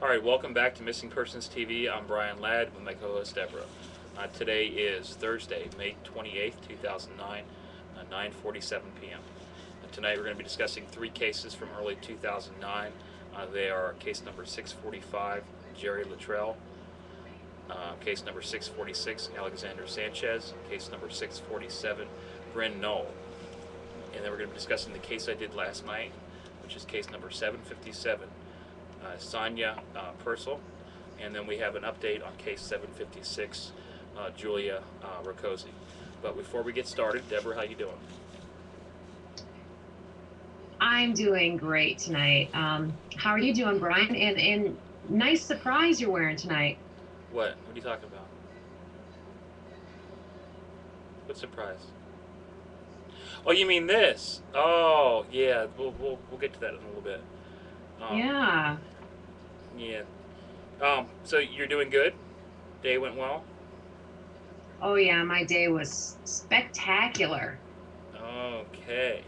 Alright, welcome back to Missing Persons TV. I'm Brian Ladd with my co-host Deborah. Today is Thursday, May 28th, 2009, 9:47 p.m. Tonight we're going to be discussing three cases from early 2009. They are case number 645, Jerri Luttrell, case number 646, Alexander Sanchez, case number 647, Bryn Knoll. And then we're going to be discussing the case I did last night, which is case number 757, Saniya Purcell, and then we have an update on case 756, Julia Rakoczy. But before we get started, Deborah, how you doing? I'm doing great tonight. How are you doing, Brian? And nice surprise you're wearing tonight. What? What are you talking about? What surprise? Oh, you mean this? Oh, yeah. We'll get to that in a little bit. Yeah. Yeah. So you're doing good? Day went well? Oh, yeah. My day was spectacular. Okay.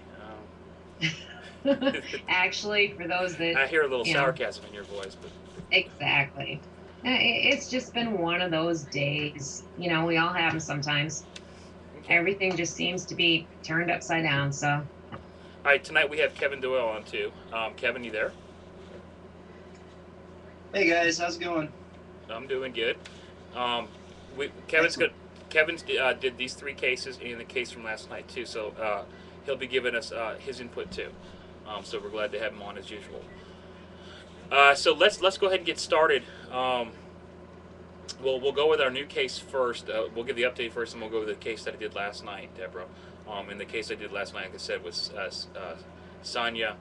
Actually, for those that I hear a little sarcasm in your voice, but exactly. It's just been one of those days. You know, we all have them sometimes. okay. Everything just seems to be turned upside down. So, All right, tonight we have Kevin Doyle on too. Kevin, you there? Hey guys, how's it going? I'm doing good. Kevin's good. Kevin did these three cases and the case from last night too, so he'll be giving us his input too. So we're glad to have him on as usual. So let's go ahead and get started. We'll go with our new case first. We'll give the update first, and we'll go with the case that I did last night, Deborah. And the case I did last night, like I said, was Saniya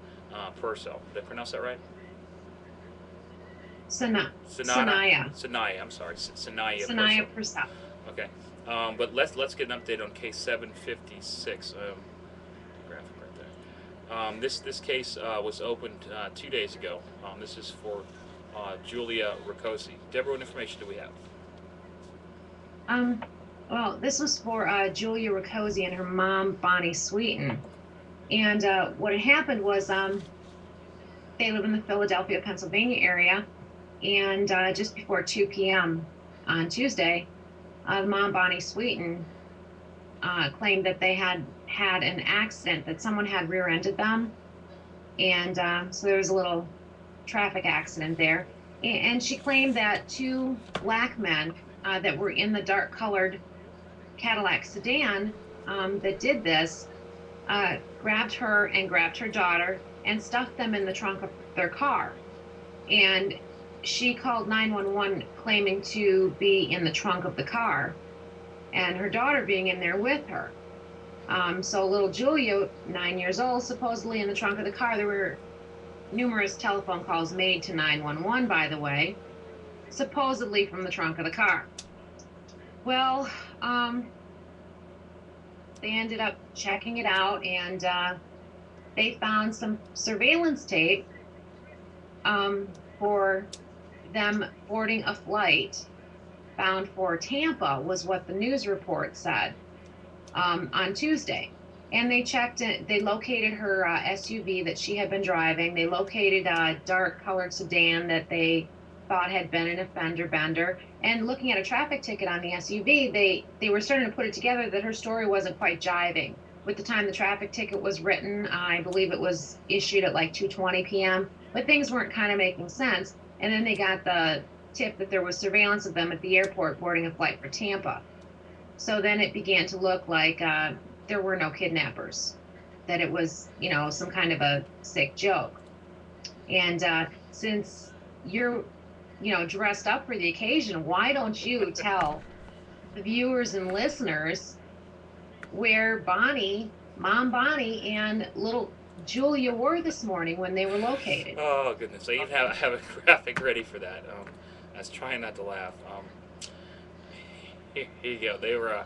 Purcell. Did I pronounce that right? Saniya. I'm sorry, Saniya Purcell. Okay, but let's get an update on case 756. Graphic right there. This case was opened 2 days ago. This is for Julia Rakoczy. Deborah, what information do we have? Well, this was for Julia Rakoczy and her mom, Bonnie Sweeten. And what had happened was they live in the Philadelphia, Pennsylvania area. And just before 2 p.m. on Tuesday, mom, Bonnie Sweeten, claimed that they had had an accident, that someone had rear-ended them. And so there was a little traffic accident there. And she claimed that two black men that were in the dark-colored Cadillac sedan that did this grabbed her and grabbed her daughter and stuffed them in the trunk of their car. And she called 911 claiming to be in the trunk of the car and her daughter being in there with her. So little Julia, 9 years old, supposedly in the trunk of the car. There were numerous telephone calls made to 911, by the way, supposedly from the trunk of the car. Well, they ended up checking it out, and they found some surveillance tape for them boarding a flight bound for Tampa, was what the news report said on Tuesday. And they checked it, they located her SUV that she had been driving. They located a dark colored sedan that they thought had been an offender bender. And looking at a traffic ticket on the SUV, they were starting to put it together that her story wasn't quite jiving. With the time the traffic ticket was written, I believe it was issued at like 2:20 p.m., but things weren't kind of making sense. And then they got the tip that there was surveillance of them at the airport boarding a flight for Tampa. So then it began to look like there were no kidnappers, that it was, you know, some kind of a sick joke. And since you're, you know, dressed up for the occasion, why don't you tell the viewers and listeners where Mom Bonnie and little Julia were this morning when they were located? Oh goodness! I even have a graphic ready for that. I was trying not to laugh. Here you go. They were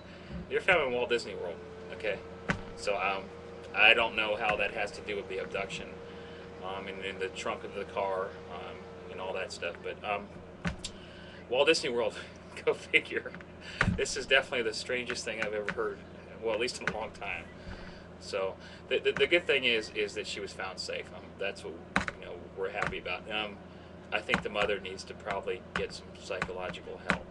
found in Walt Disney World. Okay, so I don't know how that has to do with the abduction, and in the trunk of the car, and all that stuff. But Walt Disney World, go figure. This is definitely the strangest thing I've ever heard. Well, at least in a long time. So the good thing is that she was found safe. That's what we're happy about. I think the mother needs to probably get some psychological help.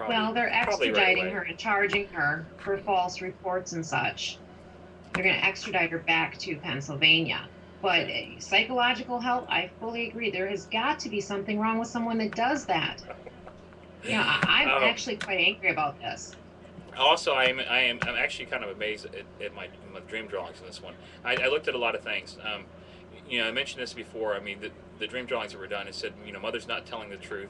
Well, they're Probably right extraditing away. her and charging her for false reports and such. They're going to extradite her back to Pennsylvania. But psychological help, I fully agree. There has got to be something wrong with someone that does that. I'm actually quite angry about this. Also, I'm actually kind of amazed at my dream drawings in this one. I looked at a lot of things. I mentioned this before. I mean, the dream drawings that were done, it said, mother's not telling the truth.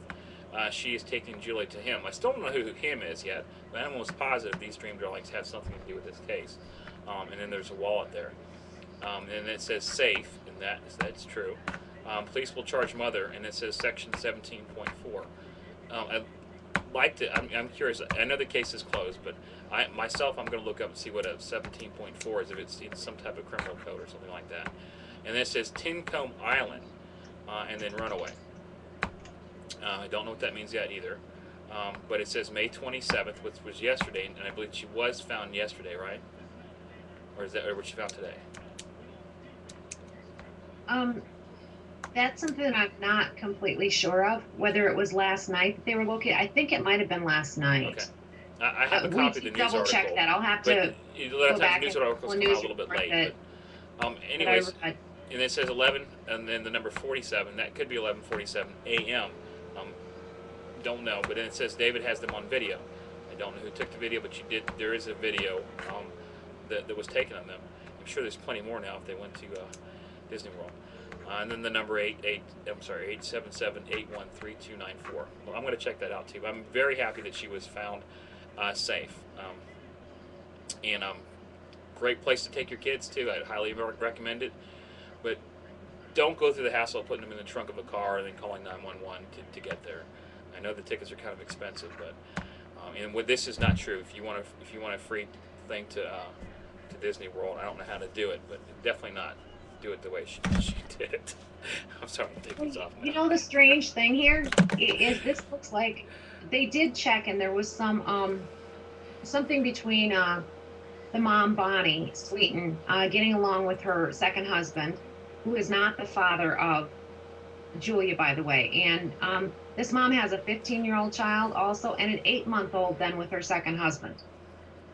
She is taking Julie to him. I still don't know who him is yet, but I'm almost positive these dream drawings have something to do with this case. And then there's a wallet there. And it says safe, and that's true. Police will charge mother, and it says section 17.4. I'd like to. I'm curious. I know the case is closed, but I'm going to look up and see what a 17.4 is, if it's in some type of criminal code or something like that. And then it says Tincombe Island, and then runaway. I don't know what that means yet either. But it says May 27th, which was yesterday, and I believe she was found yesterday, right? Or was she found today? That's something I'm not completely sure of, whether it was last night that they were located. I think it might have been last night. Okay. I have a copy of the news article. Double check that. I'll have to a lot of go times back news and articles come out a little bit late. Anyways, and it says 11, and then the number 47. That could be 11:47 a.m. Don't know, but then it says David has them on video. I don't know who took the video, but there is a video that was taken of them. I'm sure there's plenty more now if they went to Disney World. And then the number 877-813-294. Well, I'm going to check that out too. I'm very happy that she was found safe. And great place to take your kids to. I'd highly recommend it. But don't go through the hassle of putting them in the trunk of a car and then calling 911 to get there. I know the tickets are kind of expensive, but and this is not true. If you want a free thing to Disney World, I don't know how to do it, but definitely not do it the way she did it. I'm sorry to take these off now. The strange thing here is this looks like they did check, and there was something between the mom, Bonnie Sweeten, getting along with her second husband, who is not the father of Julia, by the way. And this mom has a 15-year-old child also, and an 8-month-old then with her second husband.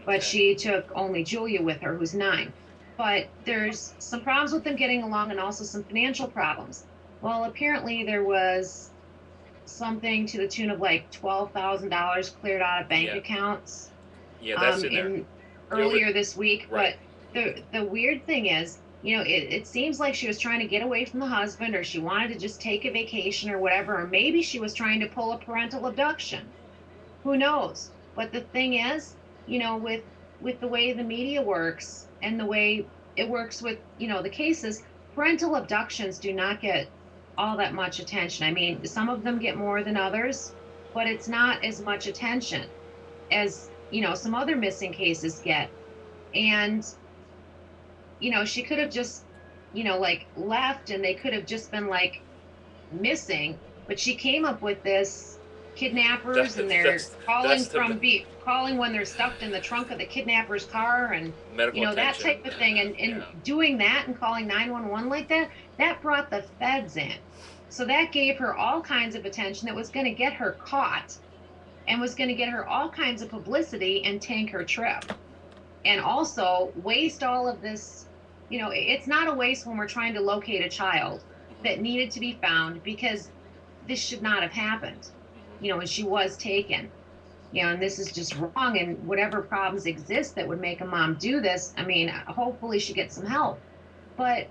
But she took only Julia with her, who's 9. But there's some problems with them getting along, and also some financial problems. Well, apparently there was something to the tune of like $12,000 cleared out of bank accounts. Yeah, that's in there. Earlier this week. Right. But the weird thing is, it seems like she was trying to get away from the husband, or she wanted to just take a vacation or whatever, or maybe she was trying to pull a parental abduction. Who knows? But the thing is, with the way the media works and the way it works with, the cases, parental abductions do not get all that much attention. I mean, some of them get more than others, but it's not as much attention as, some other missing cases get. And, she could have just, left, and they could have just been missing, but she came up with this kidnappers, and they're calling when they're stuffed in the trunk of the kidnapper's car, and that type of thing, and doing that and calling 911 like that brought the feds in. So that gave her all kinds of attention that was going to get her caught, and was going to get her all kinds of publicity and tank her trip, and also waste all of this. It's not a waste when we're trying to locate a child that needed to be found, because this should not have happened, when she was taken. And this is just wrong, and whatever problems exist that would make a mom do this, I mean, hopefully she gets some help. But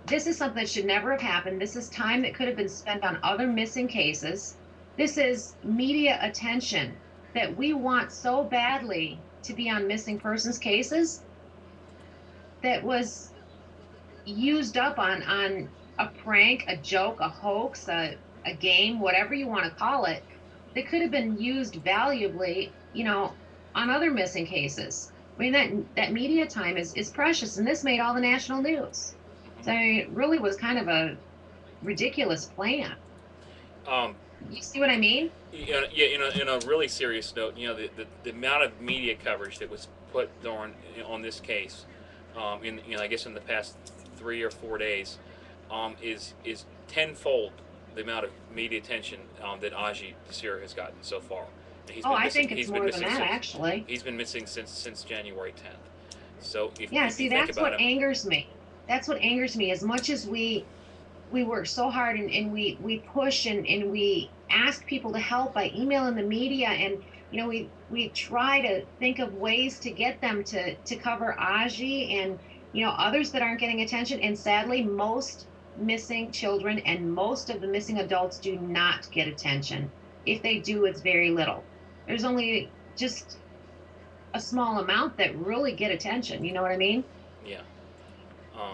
this is something that should never have happened. This is time that could have been spent on other missing cases. This is media attention that we want so badly to be on missing persons cases that was used up on a prank, a joke, a hoax, a game, whatever you want to call it, that could have been used valuably, on other missing cases. I mean, that media time is precious, and this made all the national news. So it really was kind of a ridiculous plan. You see what I mean? Yeah. In a really serious note, the amount of media coverage that was put on this case, I guess in the past 3 or 4 days, is tenfold the amount of media attention that Aji Desir has gotten so far. He's Oh, been I missing. think it's He's been more than missing that, since. actually. He's been missing since January 10th. So Yeah, if see, you think that's about what him, angers me. That's what angers me. As much as we work so hard, and we push, and we ask people to help by emailing the media, and we try to think of ways to get them to cover Aji and others that aren't getting attention. And sadly, most missing children and most of the missing adults do not get attention. If they do, it's very little. There's only just a small amount that really get attention. You know what I mean? yeah.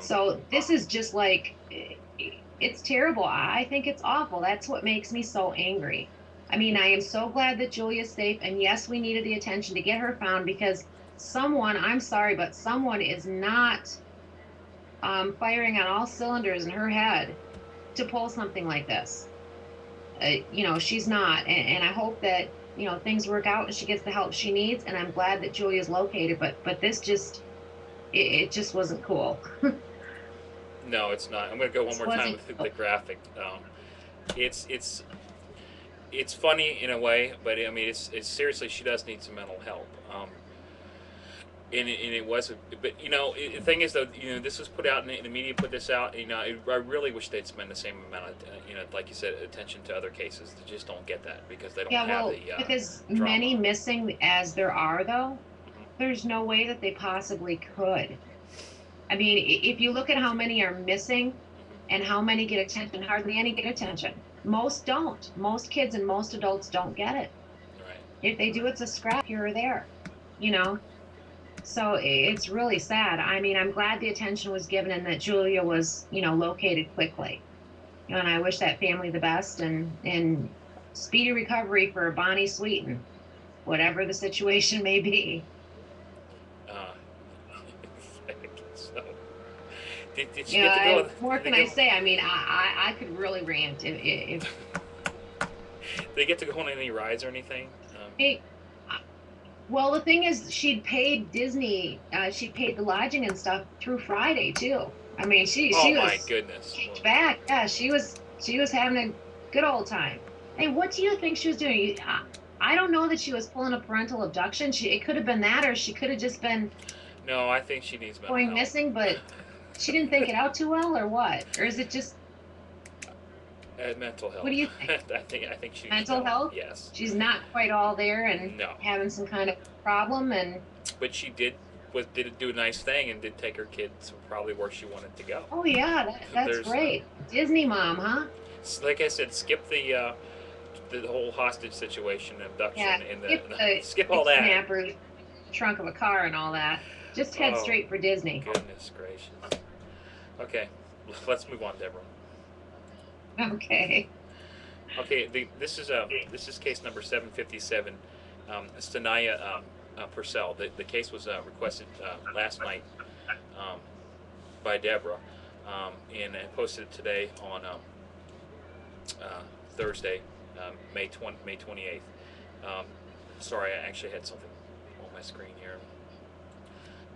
So this is just like, it's terrible. I think it's awful. That's what makes me so angry. I mean, I am so glad that Julia's safe. And yes, we needed the attention to get her found, because someone, I'm sorry, but someone is not firing on all cylinders in her head to pull something like this. She's not. And I hope that, things work out and she gets the help she needs. And I'm glad that Julia's located. But this just, it just wasn't cool. No, it's not. I'm going to go one This more time wasn't with cool. the graphic. It's funny in a way, but I mean, it's seriously, she does need some mental help. And it was, but the thing is though, this was put out, and the media put this out. I really wish they'd spend the same amount of, like you said, attention to other cases. They just don't get that because they don't Yeah, have well, the because drama. many missing as there are, though, Mhm. there's no way that they possibly could. I mean, if you look at how many are missing and how many get attention, hardly any get attention. Most don't. Most kids and most adults don't get it. Right. If they do, it's a scrap here or there, you know? So it's really sad. I mean, I'm glad the attention was given and that Julia was, located quickly. And I wish that family the best, and speedy recovery for Bonnie Sweeten, whatever the situation may be. Uh, so, did she get to go? What more Did they can I go? say? I mean, I could really rant if Did they get to go on any rides or anything? hey, well, the thing is, she'd paid Disney, she paid the lodging and stuff through Friday too. I mean, Oh she my was goodness! kicked back. Yeah, she was having a good old time. Hey, what do you think she was doing? I don't know that she was pulling a parental abduction. It could have been that, or she could have just been No, I think she needs mental going help. missing, but she didn't think it out too well, or what? Or is it just Mental health. what do you think? I think she needs Mental health? Yes. She's not quite all there and No. having some kind of problem, and But she did do a nice thing and did take her kids probably where she wanted to go. oh yeah, that's There's, great. Disney mom, huh? Like I said, skip the whole hostage situation, abduction, Yeah, and skip all that. kidnappers, trunk of a car, and all that. Just head Oh, straight for Disney. Goodness gracious. Okay, let's move on, Deborah. Okay. Okay, this is case number 757. Saniya Purcell. The case was requested last night by Deborah, and I posted it today on Thursday, May 28th. Sorry, I actually had something on my screen here.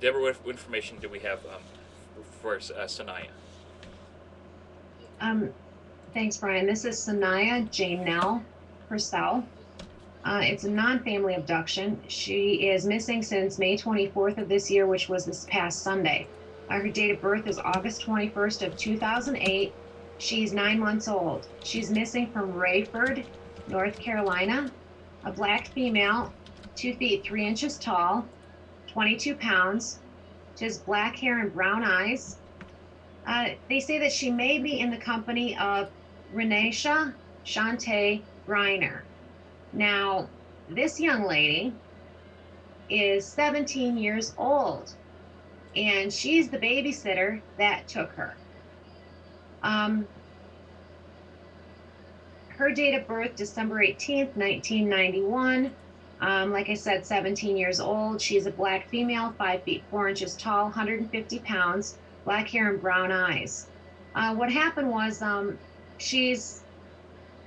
Deborah, what information do we have for Saniya? Thanks, Brian. This is Saniya Janelle Purcell. It's a non-family abduction. She is missing since May 24th of this year, which was this past Sunday. Her date of birth is August 21st of 2008. She's 9 months old. She's missing from Rayford, North Carolina. A black female, 2 feet 3 inches tall, 22 pounds. She has black hair and brown eyes. They say that she may be in the company of Renesha Shante Griner. Now, this young lady is 17 years old, and she's the babysitter that took her. Her date of birth, December 18th, 1991. Like I said, 17 years old. She's a black female, 5 feet 4 inches tall, 150 pounds, black hair and brown eyes. What happened was she's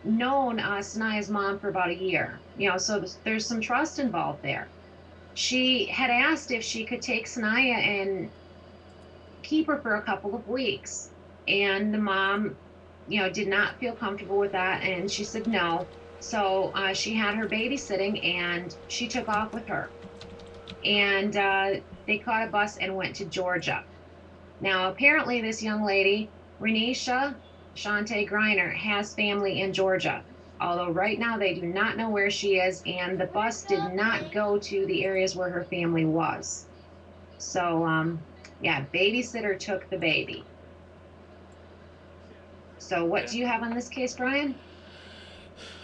known Saniya's mom for about a year, so there's some trust involved there. She had asked if she could take Saniya and keep her for a couple of weeks, and the mom did not feel comfortable with that, and she said no. So she had her babysitting, and she took off with her. And they caught a bus and went to Georgia. Now, apparently, this young lady, Renisha Shante Griner, has family in Georgia. Although right now they do not know where she is, and the bus did not go to the areas where her family was. So, yeah, babysitter took the baby. So, what do you have on this case, Brian?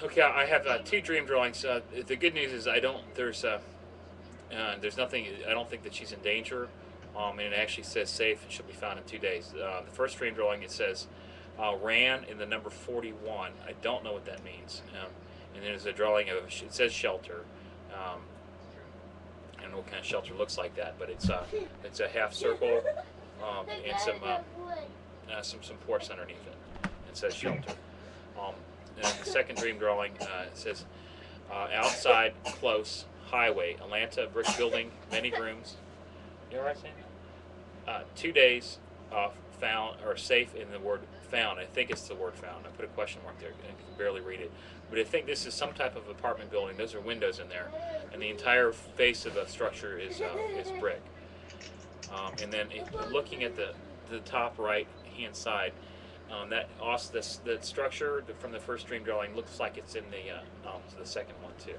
Okay, I have two dream drawings. The good news is there's nothing. I don't think that she's in danger, and it actually says safe and she'll be found in 2 days. The first dream drawing, it says ran in the number 41. I don't know what that means. And there's a drawing of it says shelter. I don't know what kind of shelter looks like that, but it's a half circle and some ports underneath it. It says shelter. And the second dream drawing says outside, close, highway, Atlanta, brick building, many rooms. You know what I'm saying? 2 days found or safe in the word found. I think it's the word found. I put a question mark there. I can barely read it. But I think this is some type of apartment building. Those are windows in there. And the entire face of the structure is brick. And then looking at the top right hand side, the structure from the first dream drawing looks like it's in the second one too.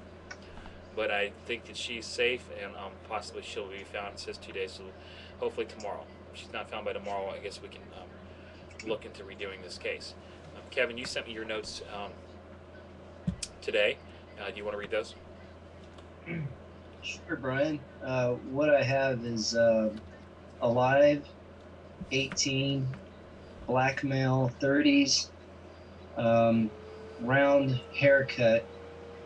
But I think that she's safe, and possibly she'll be found. It says 2 days, so hopefully tomorrow. If she's not found by tomorrow, I guess we can look into redoing this case. Kevin, you sent me your notes today. Do you want to read those? Sure, Brian. What I have is alive, 18, black male, 30s, round haircut.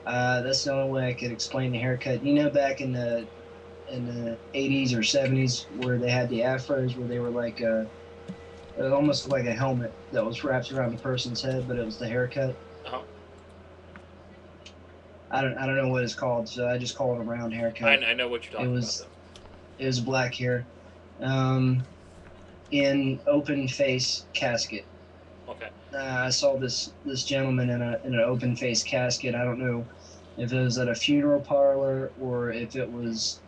That's the only way I could explain the haircut. Back in the 80s or 70s, where they had the afros, where they were like it almost like a helmet that was wrapped around the person's head, but it was the haircut. Uh-huh. I don't know what it's called, so I just call it a round haircut. I know what you're talking about, though. It was black hair, in open face casket. Okay. I saw this gentleman in an open face casket. I don't know if it was at a funeral parlor or if it was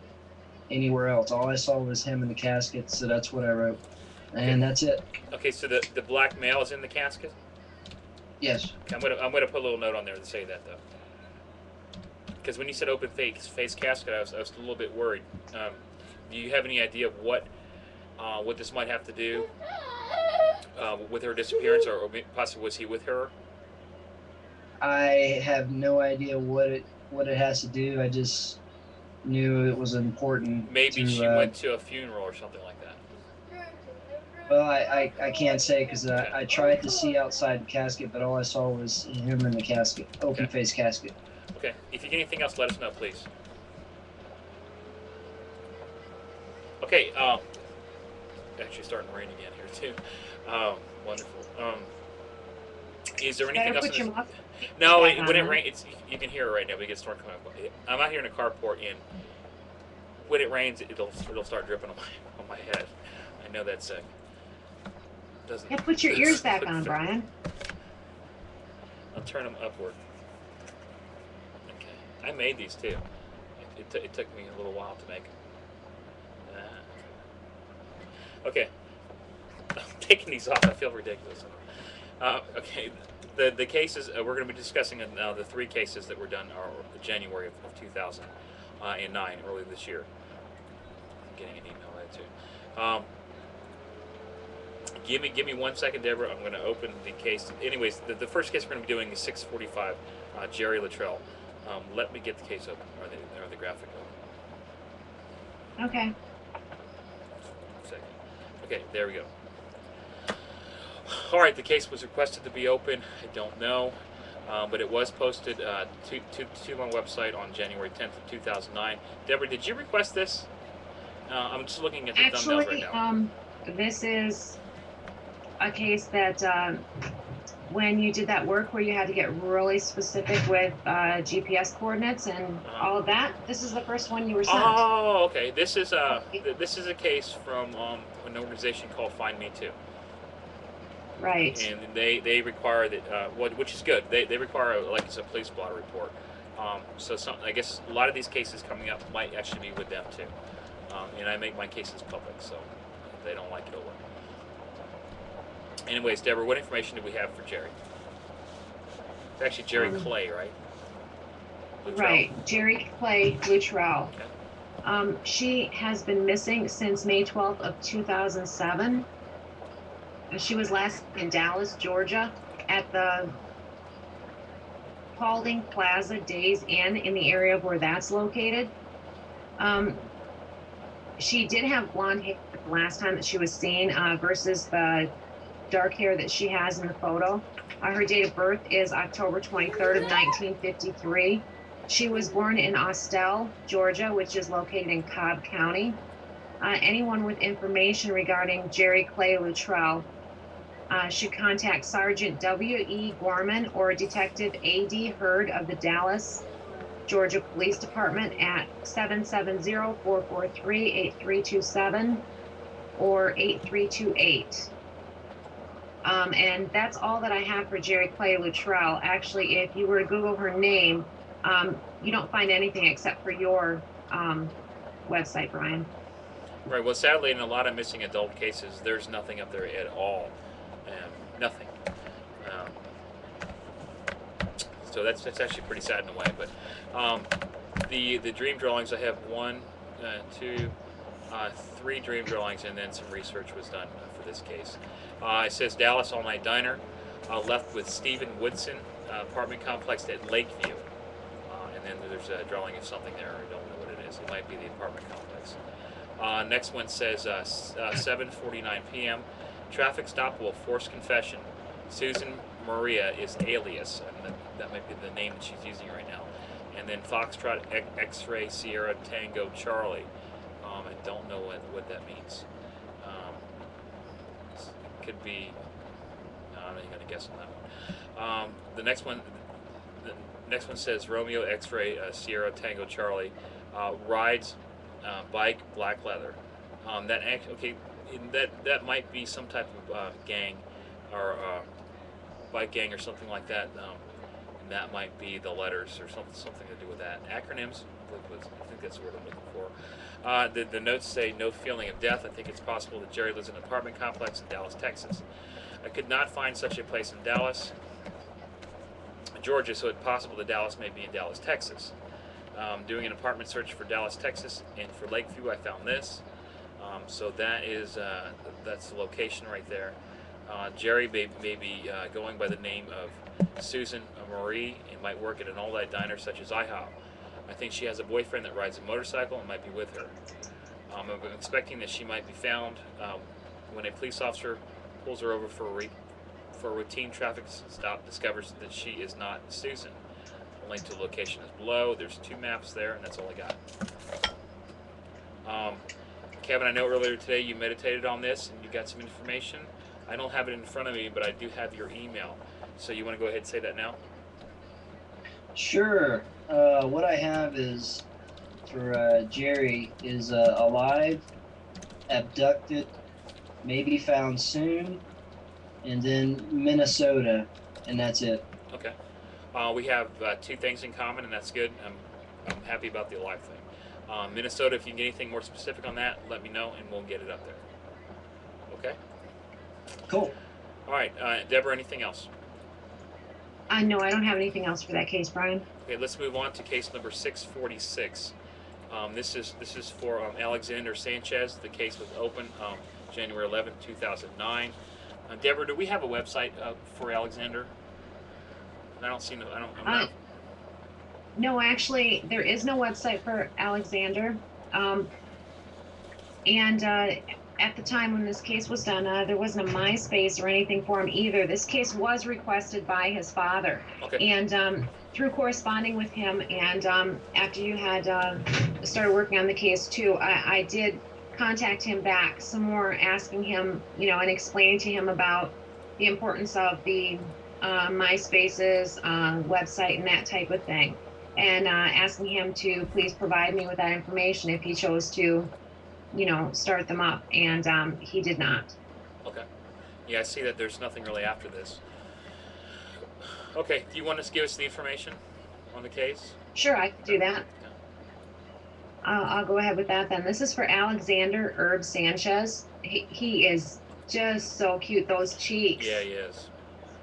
anywhere else. All I saw was him in the casket, so that's what I wrote, and that's it. Okay, so the black male is in the casket? Yes. Okay, I'm gonna put a little note on there to say that, though, because when you said open face casket, I was a little bit worried. Do you have any idea of what this might have to do with her disappearance, or possibly was he with her? I have no idea what it has to do. I just knew it was important. Maybe she went to a funeral or something like that. Well, I can't say, because I tried to see outside the casket, but all I saw was him in the casket, open face casket. Okay. If you get anything else, let us know, please. Okay. Actually, starting to rain again here too. Wonderful. Is there anything else? No, when it rains, you can hear it right now. We get storm coming up. I'm out here in a carport, and when it rains, it'll start dripping on my head. I know that's doesn't. Yeah, put your ears back on, Brian. I'll turn them upward. Okay, I made these too. It took me a little while to make them. Okay, I'm taking these off. I feel ridiculous. Okay, the cases we're going to be discussing now. The 3 cases that were done are January of 2009, early this year. I'm getting an email there too. Give me 1 second, Deborah. I'm going to open the case. Anyways, the first case we're going to be doing is 645, Jerri Luttrell. Let me get the case open, or the graphic open. Okay. Okay, there we go. All right, the case was requested to be open. I don't know, but it was posted to my website on January 10th of 2009. Deborah, did you request this? I'm just looking at the thumbnails right now. This is a case that when you did that work where you had to get really specific with GPS coordinates and all of that, this is the first one you were sent. Oh, okay. This is a case from an organization called Find Me Too. Right. And they require that, which is good. They require like it's a police blotter report. So I guess a lot of these cases coming up might actually be with them too. And I make my cases public, so if they don't like it, oh well. Anyways, Deborah, what information do we have for Jerri? It's actually Jerri Clay, right? Luttrell? Right, Jerri Clay Luttrell. Okay. She has been missing since May 12th of 2007. She was last in Dallas, Georgia, at the Paulding Plaza Days Inn in the area of where that's located. She did have blonde hair the last time that she was seen versus the dark hair that she has in the photo. Her date of birth is October 23rd of 1953. She was born in Austell, Georgia, which is located in Cobb County. Anyone with information regarding Jerri Clay Luttrell should contact Sergeant W.E. Gorman or Detective A.D. Hurd of the Dallas, Georgia Police Department at 770-443-8327 or 8328. And that's all that I have for Jerri Clay Luttrell. Actually, if you were to Google her name, you don't find anything except for your website, Brian. Right. Well, sadly, in a lot of missing adult cases, there's nothing up there at all. Nothing. So that's actually pretty sad in a way. But the dream drawings, I have 1, 2, 3 dream drawings, and then some research was done for this case. It says Dallas All Night Diner, left with Stephen Woodson, apartment complex at Lakeview. And then there's a drawing of something there. I don't know what it is. It might be the apartment complex. Next one says 7:49 p.m. Traffic stop will force confession. Susan Maria is alias, and that might be the name that she's using right now. And then Foxtrot X-Ray Sierra Tango Charlie. I don't know what that means. It could be. No, I'm not even gonna guess on that one. The next one says Romeo X-Ray Sierra Tango Charlie rides bike black leather. That might be some type of gang or bike gang or something like that. And that might be the letters or something to do with that. Acronyms, I think that's the word I'm looking for. The notes say no feeling of death. I think it's possible that Jerri lives in an apartment complex in Dallas, Texas. I could not find such a place in Dallas, Georgia, so it's possible that Dallas may be in Dallas, Texas. Doing an apartment search for Dallas, Texas, and for Lakeview, I found this. So that's the location right there. Jerri may be going by the name of Susan Marie and might work at an all-night diner such as IHOP. I think she has a boyfriend that rides a motorcycle and might be with her. I'm expecting that she might be found when a police officer pulls her over for a routine traffic stop, discovers that she is not Susan. The link to the location is below. There's 2 maps there, and that's all I got. Kevin, I know earlier today you meditated on this and you got some information. I don't have it in front of me, but I do have your email. So you want to go ahead and say that now? Sure. What I have is for Jerri is alive, abducted, maybe found soon, and then Minnesota, and that's it. Okay. We have 2 things in common, and that's good. I'm happy about the alive thing. Minnesota, if you can get anything more specific on that, let me know, and we'll get it up there. Okay? Cool. All right. Deborah, anything else? No, I don't have anything else for that case, Brian. Okay, let's move on to case number 646. This is for Alexander Sanchez. The case was opened January 11, 2009. Deborah, do we have a website for Alexander? I don't see no. I'm not. No, actually, there is no website for Alexander. At the time when this case was done, there wasn't a MySpace or anything for him either. This case was requested by his father. Okay. And through corresponding with him, and after you had started working on the case too, I did contact him back some more, asking him, and explaining to him about the importance of the MySpace's website and that type of thing, and asking him to please provide me with that information if he chose to, start them up, and he did not. Okay. Yeah, I see that there's nothing really after this. Okay, do you want to give us the information on the case? Sure, I can do that. Yeah. I'll go ahead with that then. This is for Alexander Erb-Sanchez. He is just so cute. Those cheeks. Yeah, he is.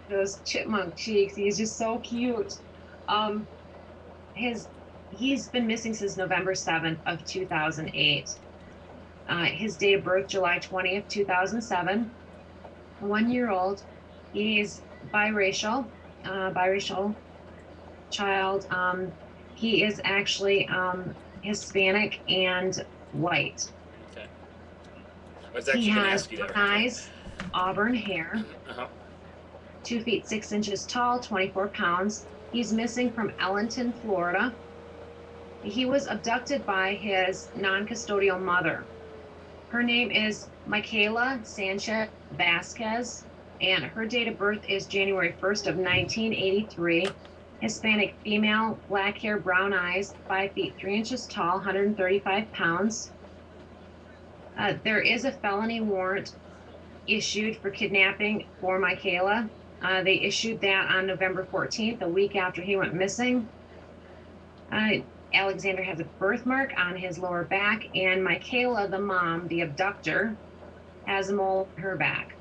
Those chipmunk cheeks. He's just so cute. Um, he's been missing since November 7th of 2008. His date of birth, July 20th, 2007. 1 year old. He's biracial child. He is actually Hispanic and white. Okay. I was actually He going to has ask you that. brown eyes, auburn hair, Uh-huh. 2 feet 6 inches tall, 24 pounds. He's missing from Ellenton, Florida. He was abducted by his non-custodial mother. Her name is Michaela Sanchez Vasquez, and her date of birth is January 1st of 1983. Hispanic female, black hair, brown eyes, 5 feet 3 inches tall, 135 pounds. There is a felony warrant issued for kidnapping for Michaela. They issued that on November 14th, a week after he went missing. Alexander has a birthmark on his lower back, and Michaela, the mom, the abductor, has a mole on her back.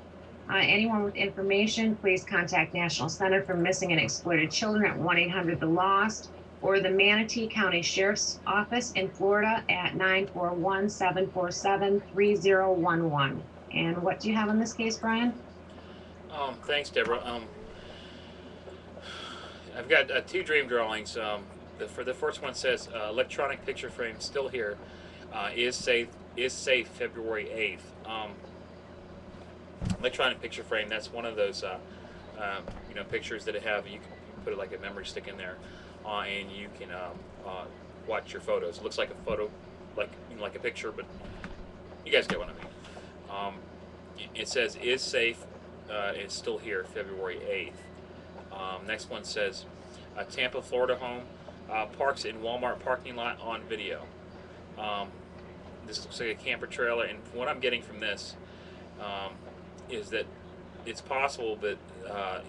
Anyone with information, please contact National Center for Missing and Exploited Children at 1-800-THE-LOST or the Manatee County Sheriff's Office in Florida at 941-747-3011. And what do you have on this case, Brian? Thanks, Deborah. I've got 2 dream drawings. For the first one says electronic picture frame still here, is safe February 8th. Electronic picture frame, that's one of those pictures that have, you can put like a memory stick in there, and you can watch your photos. It looks like a photo, like a picture, but you guys get what I mean. It says is safe, it's still here February 8th. Next one says Tampa, Florida home parks in Walmart parking lot on video. This looks like a camper trailer, and what I'm getting from this is that it's possible that that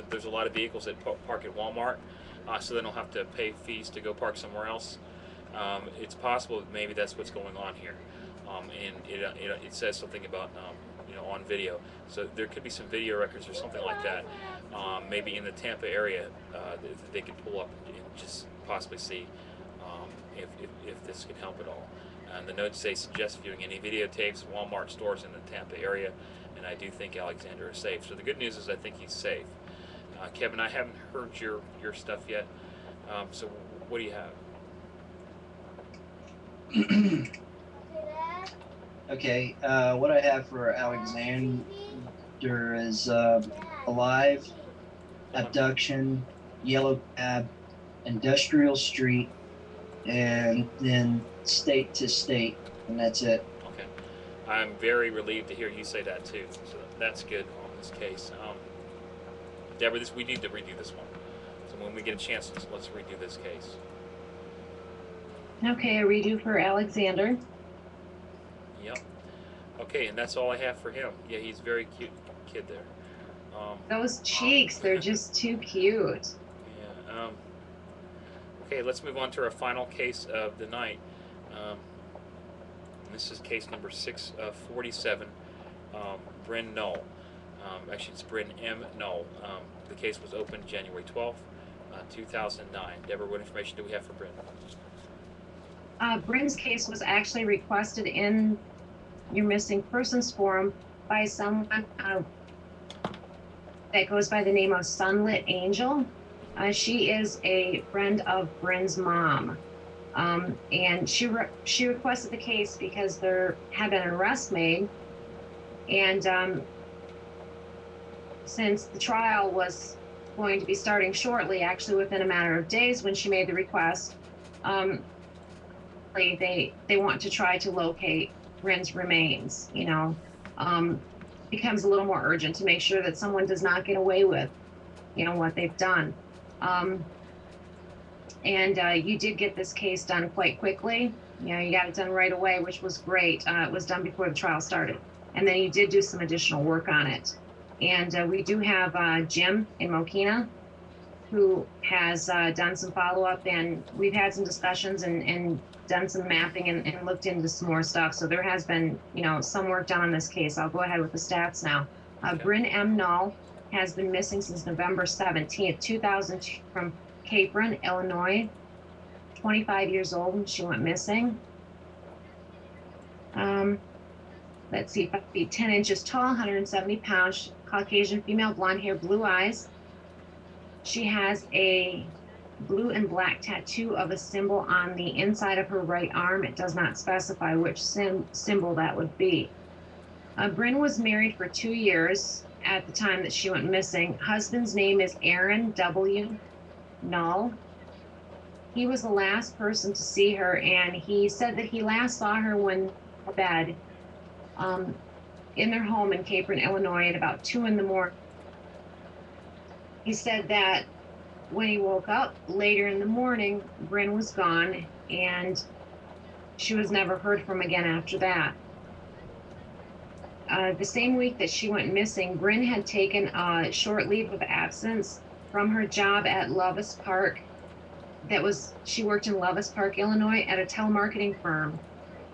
there's a lot of vehicles that park at Walmart, so they don't have to pay fees to go park somewhere else. It's possible that maybe that's what's going on here, and it says something about on video, so there could be some video records or something like that, maybe in the Tampa area that they could pull up and just possibly see if this can help at all. And the notes say suggest viewing any videotapes, Walmart stores in the Tampa area, and I do think Alexander is safe. So the good news is I think he's safe. Kevin, I haven't heard your stuff yet, so what do you have? Okay, what I have for Alexander is alive, abduction, yellow cab, industrial street, and then state to state, and that's it. Okay, I'm very relieved to hear you say that too. So that's good on this case. Deborah, we need to redo this one. So when we get a chance, let's redo this case. Okay, a redo for Alexander. Yep. Okay, and that's all I have for him. Yeah, he's a very cute kid there. Those cheeks, they're just too cute. Yeah. Okay, let's move on to our final case of the night. This is case number 647, Bryn Knoll. Actually, it's Bryn M. Knoll. The case was opened January 12th, 2009. Deborah, what information do we have for Bryn? Bryn's case was actually requested in your missing persons forum by someone that goes by the name of Sunlit Angel. She is a friend of Bryn's mom, and she requested the case because there had been an arrest made, and since the trial was going to be starting shortly, actually within a matter of days when she made the request, they want to try to locate Bryn's remains. Becomes a little more urgent to make sure that someone does not get away with what they've done. You did get this case done quite quickly. You got it done right away, which was great. It was done before the trial started, and then you did do some additional work on it. And we do have Jim in Mokina, who has done some follow-up, and we've had some discussions and done some mapping and looked into some more stuff. So there has been, some work done on this case. I'll go ahead with the stats now. Bryn M. Null has been missing since November 17th, 2002 from Capron, Illinois. 25 years old when she went missing. Let's see, 5 feet 10 inches tall, 170 pounds, Caucasian female, blonde hair, blue eyes. She has a blue and black tattoo of a symbol on the inside of her right arm. It does not specify which symbol that would be. Bryn was married for 2 years at the time that she went missing. Husband's name is Aaron W. Null. He was the last person to see her, and he said that he last saw her when in bed in their home in Capron, Illinois at about 2 in the morning. He said that when he woke up later in the morning, Bryn was gone, and she was never heard from again after that. The same week that she went missing, Bryn had taken a short leave of absence from her job at Lovis Park. She worked in Lovis Park, Illinois at a telemarketing firm.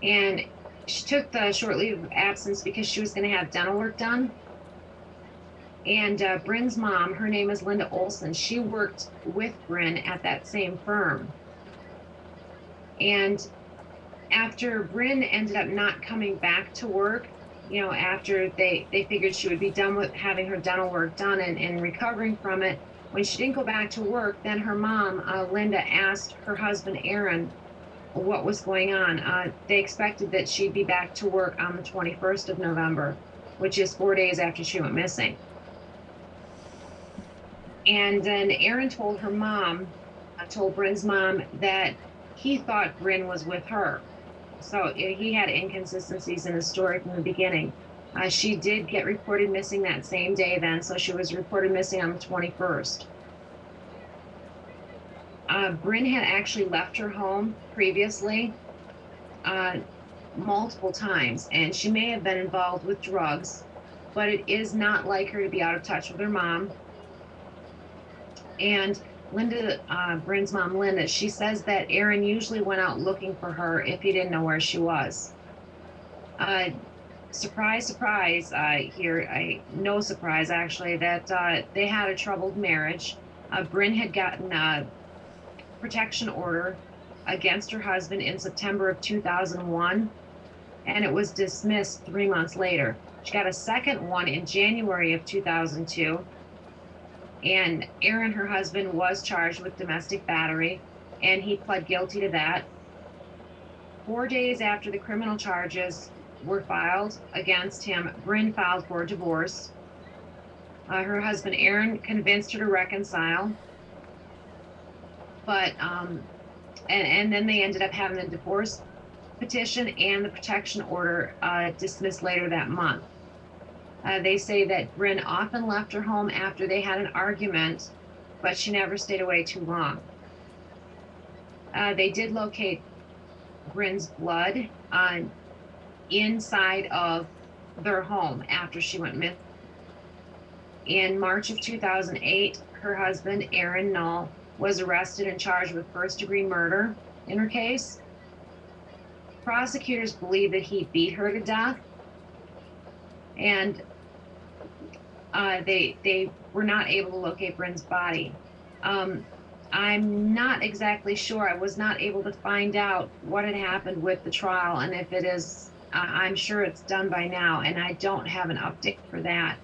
And she took the short leave of absence because she was going to have dental work done. And Bryn's mom, her name is Linda Olson, she worked with Bryn at that same firm. And after Bryn ended up not coming back to work, after they figured she would be done with having her dental work done and recovering from it, when she didn't go back to work, then her mom, Linda, asked her husband, Aaron, what was going on. They expected that she'd be back to work on the 21st of November, which is 4 days after she went missing. And then Aaron told Bryn's mom that he thought Bryn was with her. So he had inconsistencies in his story from the beginning. She did get reported missing that same day then, so she was reported missing on the 21st. Bryn had actually left her home previously multiple times, and she may have been involved with drugs, but it is not like her to be out of touch with her mom. And Linda, Bryn's mom, Linda, she says that Aaron usually went out looking for her if he didn't know where she was. Surprise, surprise, no surprise actually, that they had a troubled marriage. Bryn had gotten a protection order against her husband in September of 2001, and it was dismissed 3 months later. She got a second one in January of 2002, and Aaron, her husband, was charged with domestic battery, and he pled guilty to that. 4 days after the criminal charges were filed against him, Bryn filed for divorce. Her husband, Aaron, convinced her to reconcile, but and then they ended up having the divorce petition and the protection order dismissed later that month. They say that Bryn often left her home after they had an argument, but she never stayed away too long. They did locate Bryn's blood inside of their home after she went missing. In March of 2008, her husband, Aaron Null, was arrested and charged with first-degree murder in her case. Prosecutors believe that he beat her to death, and they were not able to locate Bryn's body. I'm not exactly sure. I was not able to find out what had happened with the trial, and if it is, I'm sure it's done by now, and I don't have an update for that.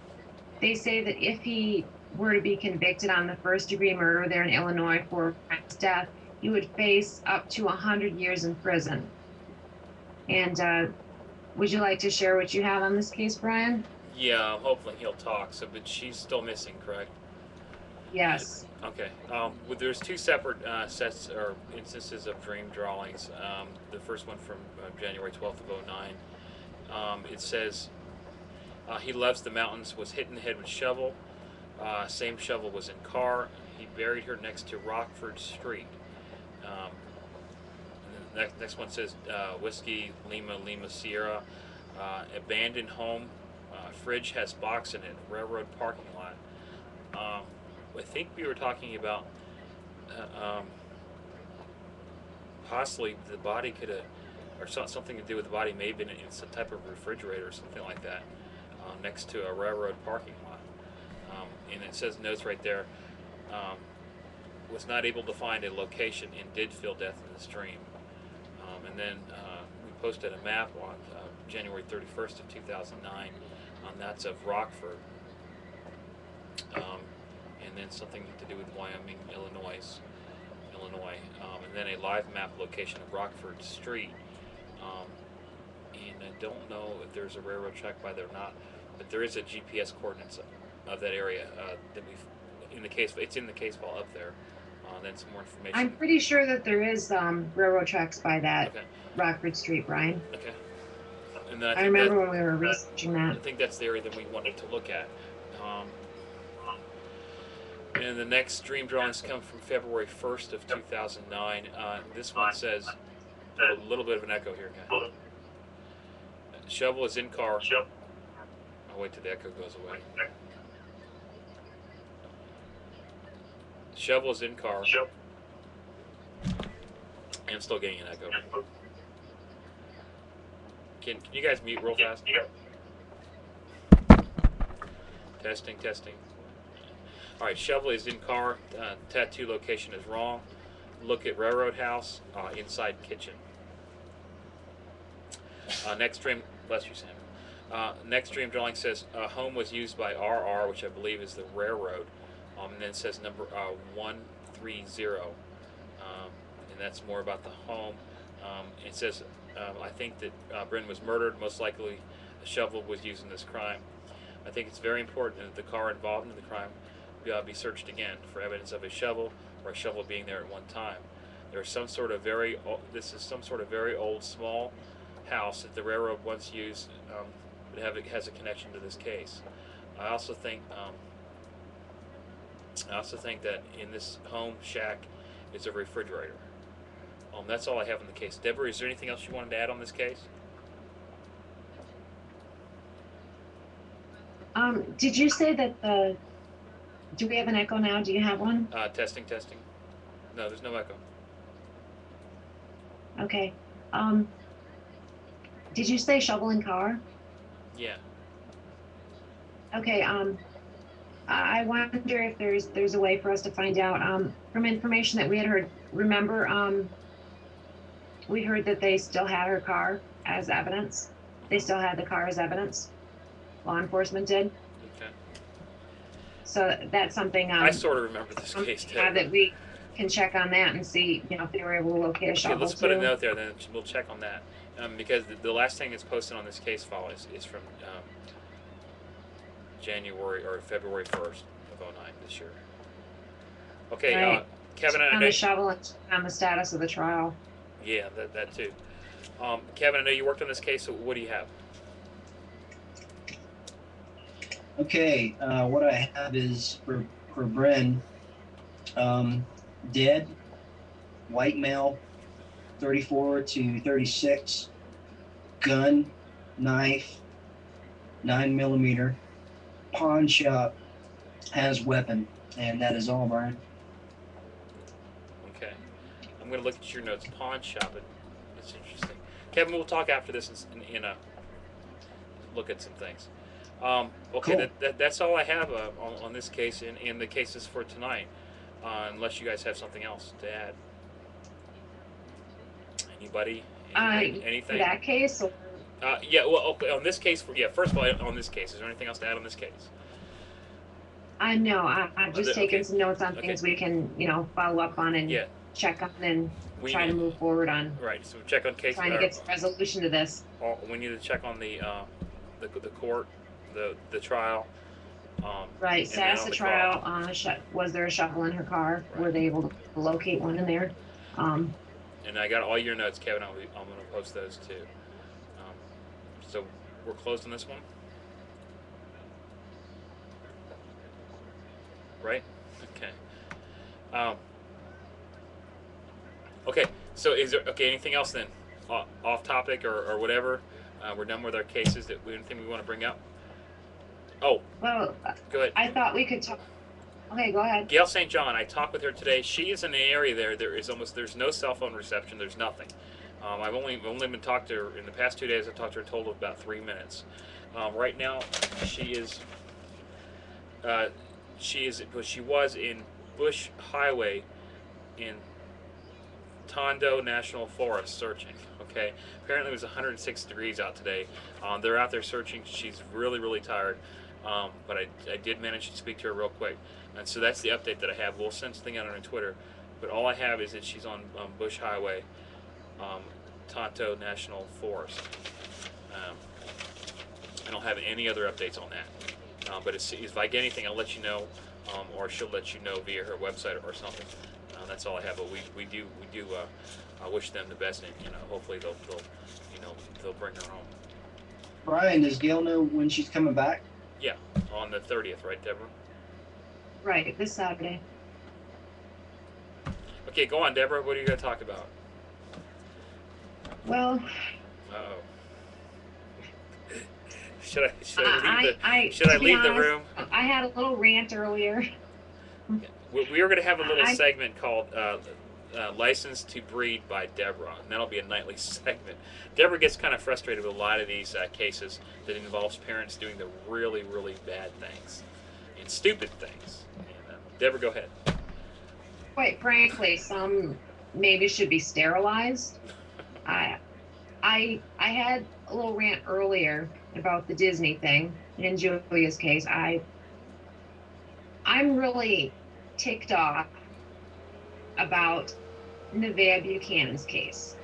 They say that if he were to be convicted on the first-degree murder there in Illinois for his death, he would face up to 100 years in prison. And would you like to share what you have on this case, Brian? Yeah, hopefully he'll talk. But she's still missing, correct? Yes. Okay. There's two separate sets or instances of dream drawings. The first one from January 12th of 2009. It says, he loves the mountains, was hit in the head with shovel. Same shovel was in car. He buried her next to Rockford Street. The next one says Whiskey Lima Sierra, abandoned home, fridge has box in it. Railroad parking lot. I think we were talking about possibly the body could have, or something to do with the body, may have been in some type of refrigerator or something like that, next to a railroad parking lot. And it says notes right there. Was not able to find a location and did feel death in the stream. And then we posted a map on January 31st of 2009, that's of Rockford, and then something to do with Wyoming, Illinois, and then a live map location of Rockford Street. And I don't know if there's a railroad track by there or not, but there is a GPS coordinates of that area that we've in the case. It's in the case file up there. Then some more information. I'm pretty sure that there is railroad tracks by that Okay. Rockford Street, Brian. Okay. And then I remember when we were researching I that. think that's the area that we wanted to look at. And the next stream drawings come from February 1st of 2009. This one says a little bit of an echo here, guys. Shovel is in car. I'll wait till the echo goes away. Shovel is in car. I'm still getting an echo. Can you guys mute real fast? Testing. All right, shovel is in car. Tattoo location is wrong. Look at railroad house. Inside kitchen. Next stream, bless you, Sam. Next stream drawing says home was used by RR, which I believe is the railroad. And then it says number 130, and that's more about the home. It says, I think that Bryn was murdered. Most likely, a shovel was used in this crime. I think it's very important that the car involved in the crime be searched again for evidence of a shovel or a shovel being there at one time. There's some sort of this is some sort of very old small house that the railroad once used. It has a connection to this case. I also think that in this home shack is a refrigerator. That's all I have in the case. Deborah, is there anything else you wanted to add on this case? Did you say that do we have an echo now? Do you have one? Testing. No, there's no echo. Okay. Did you say shovel and car? Yeah. Okay. I wonder if there's a way for us to find out from information that we had heard. Remember, we heard that they still had her car as evidence. They still had the car as evidence. Law enforcement did. Okay. So that's something I sort of remember this case too. That we can check on that and see, if they were able to locate a shovel. Okay, let's put a note there. Then we'll check on that because the last thing that's posted on this case file is from January or February 1st of 2009 this year. Okay, right. Kevin, on the shovel and on the status of the trial. Yeah, that too. Kevin, I know you worked on this case, so what do you have? Okay, what I have is for Bryn, dead, white male, 34 to 36, gun, knife, 9mm, pawn shop, has weapon, and that is all, Brian. Okay, I'm going to look at your notes. Pawn shop, it's interesting. Kevin, we'll talk after this in a look at some things. Okay, cool. That's all I have on this case and the cases for tonight, unless you guys have something else to add. Anybody? Anything? For that case? Or? Yeah, well, okay, on this case, first of all, on this case, is there anything else to add on this case? No, I'm just taking some notes on things we can, follow up on and check on and try to move forward on. Right, so check on case. Trying to get some resolution to this. We need to check on the court, the trial. Right, status of trial. Was there a shovel in her car? Right. Were they able to locate one in there? And I got all your notes, Kevin. I'm going to post those too. So we're closed on this one, right? Okay. Okay. So is there anything else then, off topic or whatever? We're done with our cases. Anything we want to bring up? Oh, Well, go ahead. I thought we could talk. Okay, go ahead. Gail St. John, I talked with her today. She is in the area there. There's no cell phone reception. There's nothing. I've only been talked to her in the past 2 days. I've talked to her a total of about 3 minutes. Right now, she was in Bush Highway in Tondo National Forest searching. Okay, apparently it was 106 degrees out today. They're out there searching. She's really, really tired. But I did manage to speak to her real quick. And so that's the update that I have. We'll send something out on Twitter. But all I have is that she's on Bush Highway, Tonto National Forest. I don't have any other updates on that. But if I get anything, I'll let you know, or she'll let you know via her website or something. That's all I have. But we do wish them the best, and hopefully they'll bring her home. Brian, does Gail know when she's coming back? Yeah, on the 30th, right, Deborah? Right, this Saturday. Okay, go on, Deborah. What are you going to talk about? Well, Uh-oh. Should I leave the room? I had a little rant earlier. We were going to have a little segment called License to Breed by Deborah, and that'll be a nightly segment. Deborah gets kind of frustrated with a lot of these cases that involves parents doing the really, really bad things and stupid things. And, Deborah, go ahead. Quite frankly, some maybe should be sterilized. I had a little rant earlier about the Disney thing. In Julia's case, I'm really ticked off about Nevaeh Buchanan's case.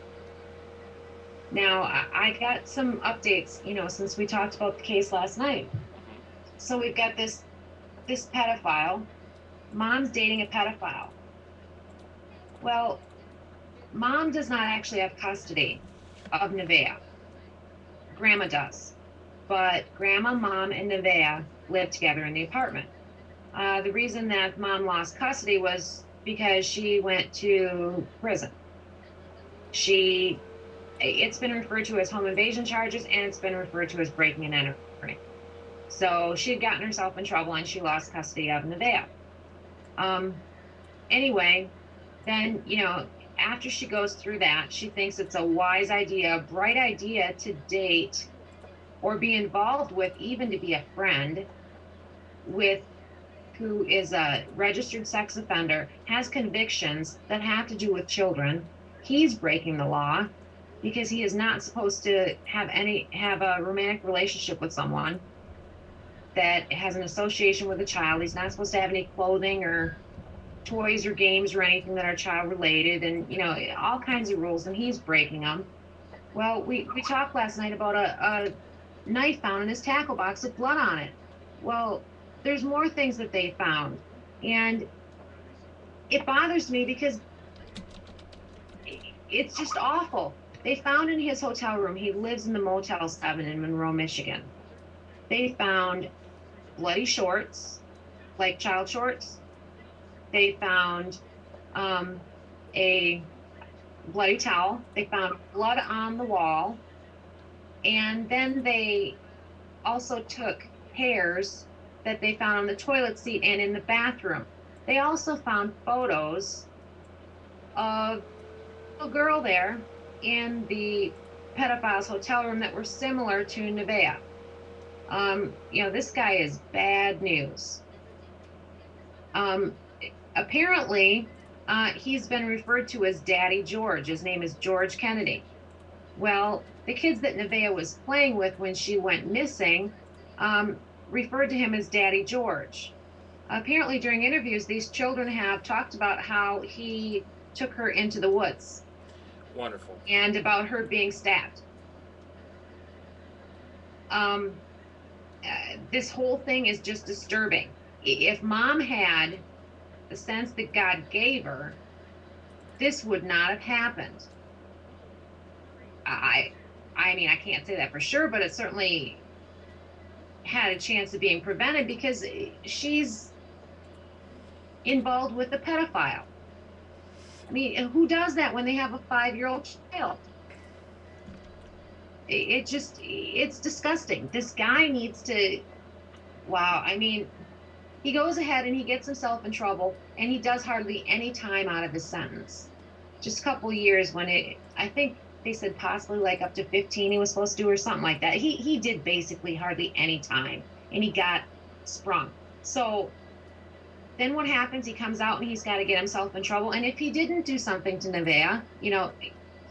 Now, I got some updates, since we talked about the case last night. So we've got this pedophile. Mom's dating a pedophile. Well, Mom does not actually have custody of Nevaeh. Grandma does. But Grandma, Mom, and Nevaeh live together in the apartment. The reason that Mom lost custody was because she went to prison. It's been referred to as home invasion charges, and it's been referred to as breaking and entering. So she had gotten herself in trouble, and she lost custody of Nevaeh. Anyway, then, after she goes through that, she thinks it's a wise idea, a bright idea to date or be involved with, even to be a friend with who is a registered sex offender, has convictions that have to do with children. He's breaking the law because he is not supposed to have a romantic relationship with someone that has an association with a child. He's not supposed to have any clothing or toys or games or anything that are child related, and all kinds of rules, and he's breaking them. Well, we talked last night about a knife found in his tackle box with blood on it. Well, there's more things that they found, and it bothers me because it's just awful. They found in his hotel room, he lives in the Motel 7 in Monroe, Michigan. They found bloody shorts, like child shorts. They found a bloody towel. They found blood on the wall. And then they also took hairs that they found on the toilet seat and in the bathroom. They also found photos of a girl there in the pedophile's hotel room that were similar to Nevaeh. This guy is bad news. Apparently, he's been referred to as Daddy George. His name is George Kennedy. Well, the kids that Nevaeh was playing with when she went missing referred to him as Daddy George. Apparently, during interviews, these children have talked about how he took her into the woods. Wonderful. And about her being stabbed. This whole thing is just disturbing. If Mom had the sense that God gave her, this would not have happened. I mean, I can't say that for sure, but it certainly had a chance of being prevented because she's involved with a pedophile. I mean, who does that when they have a 5-year-old child? It's disgusting. This guy needs to wow. I mean, he goes ahead and he gets himself in trouble, and he does hardly any time out of his sentence. Just a couple of years when I think they said possibly like up to 15 he was supposed to do or something like that. He did basically hardly any time, and he got sprung. So then what happens? He comes out and he's got to get himself in trouble. And if he didn't do something to Nevaeh,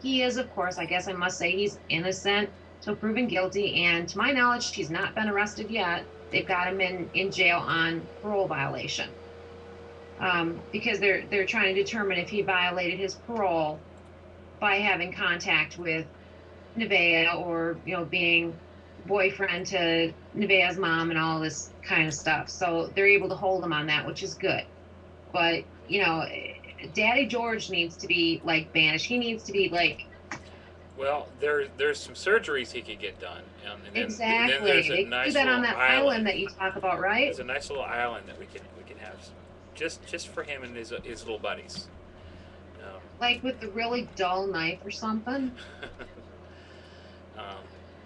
he is, of course, I guess I must say, he's innocent till proven guilty. And to my knowledge, he's not been arrested yet. They've got him in jail on parole violation, because they're trying to determine if he violated his parole by having contact with Nevaeh, or being boyfriend to Nevaeh's mom and all this kind of stuff. So they're able to hold him on that, which is good. But Daddy George needs to be like banished. He needs to be like. Well, there's some surgeries he could get done, and then, exactly. then there's a they nice do that on little that island that you talk about, right? There's a nice little island that we can have just for him and his little buddies. Like with the really dull knife or something.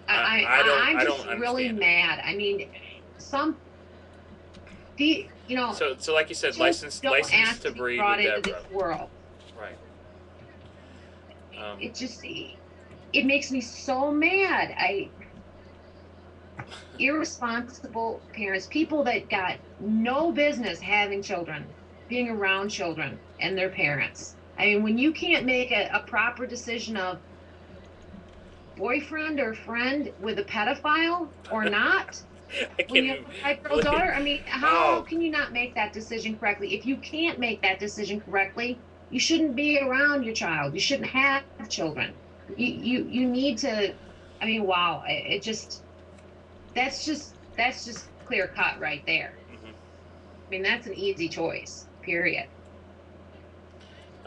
I'm just really mad. I mean, So like you said, license to breed brought with into Deborah. this world. Right. It makes me so mad. Irresponsible parents, people that got no business having children, being around children and their parents. I mean, when you can't make a proper decision of boyfriend or friend with a pedophile or not, when you have a 5-year-old daughter, I mean, how can you not make that decision correctly? If you can't make that decision correctly, you shouldn't be around your child. You shouldn't have children. You need to. I mean, wow! That's just clear cut right there. Mm-hmm. I mean, that's an easy choice. Period.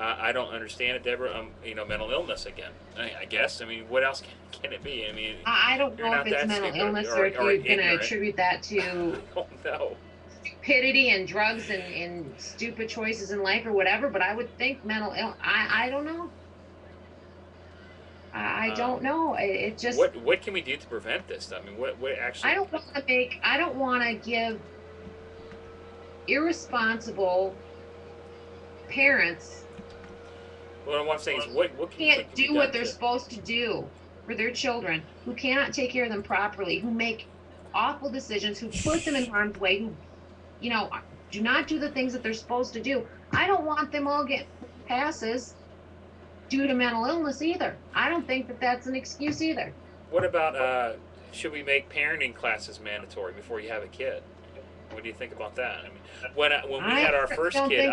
I don't understand it, Deborah. Mental illness again. I guess. I mean, what else can it be? I mean, I don't know if it's mental illness or if you're going to attribute that to stupidity and drugs and stupid choices in life or whatever. But I would think mental illness. I don't know. I don't know. It just. What can we do to prevent this? I mean, what actually? I don't want to give irresponsible parents. What I'm saying is, what can't do what they're supposed to do for their children, who cannot take care of them properly, who make awful decisions, who put them in harm's way, who, do not do the things that they're supposed to do. I don't want them all get passes due to mental illness either. I don't think that that's an excuse either. What about should we make parenting classes mandatory before you have a kid? What do you think about that? I mean, when we had our first kid,